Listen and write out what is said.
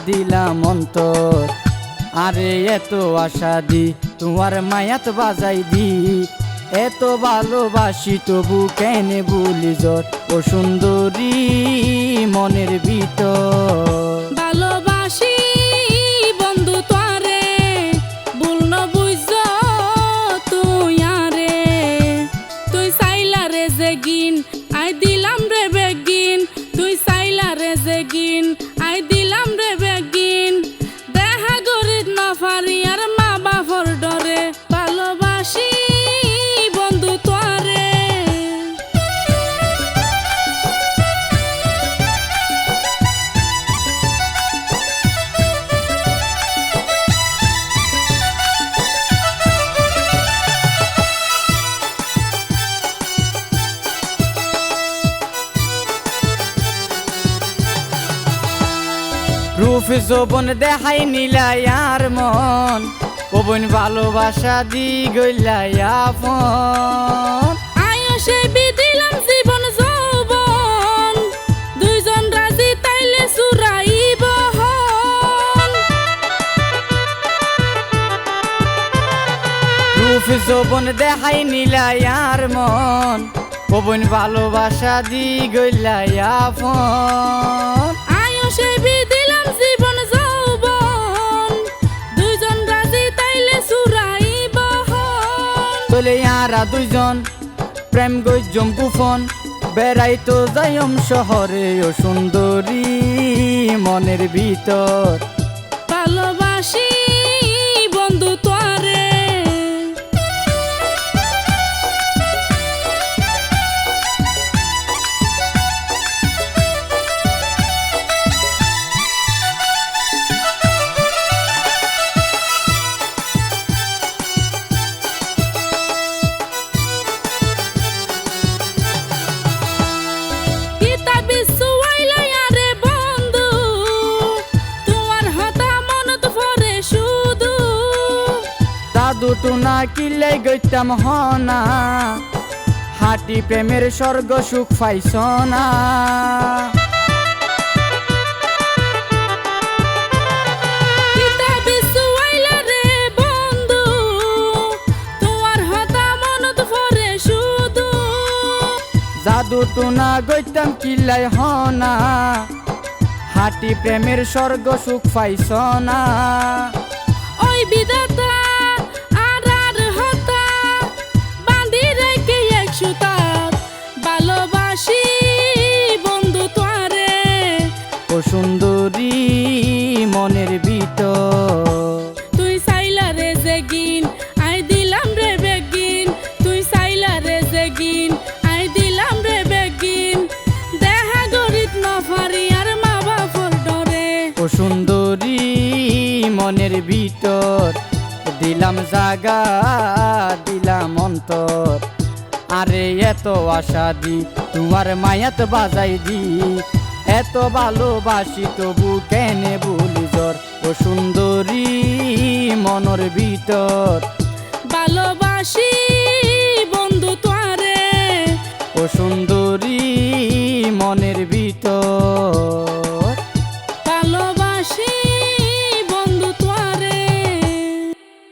দিলাম অন্তর। আরে এত আশা দি তোমার মায়াত বাজাই দি, এত ভালোবাসি তবু কেনে ভুলি জ্বর, ও সুন্দরী মনের ভিতর। ভালোবাসি বন্ধু তোরে ভুল ন বুঝ তুই আরে, তুই সাইলা রে যে গিন আই দিলাম রে বেগিন, তুই সাইলা রে যে গিন আই দিলাম রে বেগিন, দেখা গরিব না পারি আর মা বাপর ডরে। ভালোবাসি বন্ধু তোরে। রূপ যৌবন দেখাই নিলাই আর মন, পবন ভালোবাসা দি গইলাই আপন। আয়সে বিদিলাম জীবন যৌবন, দুইজন রাজি তাইলে চুরাইব হন। রূপ যৌবন দেখাই নিলাই আর মন, পবন ভালোবাসা দি গইলাই আপন। আয়সে বিদিলাম জীবন যৌবন, দুইজন রাজি তাইলে চুরাইব হন। তোলে আরা দুইজন প্রেম গইজম গুফন, বেড়াইতো যাইম শহরে ও সুন্দরী মনের ভিতর। ভালোবাসি বন্ধু তোরে। দুটো না কিলে গইতাম হনা, হাঁটি প্রেমের স্বর্গ সুখ পাইছ না। জাদু টুনা গইতাম কিলাই হনা, হাঁটি প্রেমের স্বর্গ সুখ পাইছ না। ওই বিধাতা ভালোবাসি বন্ধু তোরে, ও সুন্দরী মনের ভিতর। তুই সাইলা রে যে গিন আই দিলাম রে বেগিন, তুই সাইলা রে যে গিন আই দিলাম রে বেগিন, দেখা গরিব না পারি আর মা বাপর ডরে। ও সুন্দরী মনের ভিতর, দিলাম জাগা দিলাম অন্তর। আরে এত আশা দি তোমার মায়াত বাজাই দি, এত ভালোবাসি তবু কেনে ভুলি জ্বর, ও সুন্দরী মনের ভিতর। ভালোবাসি বন্ধু তোরে, ও সুন্দরী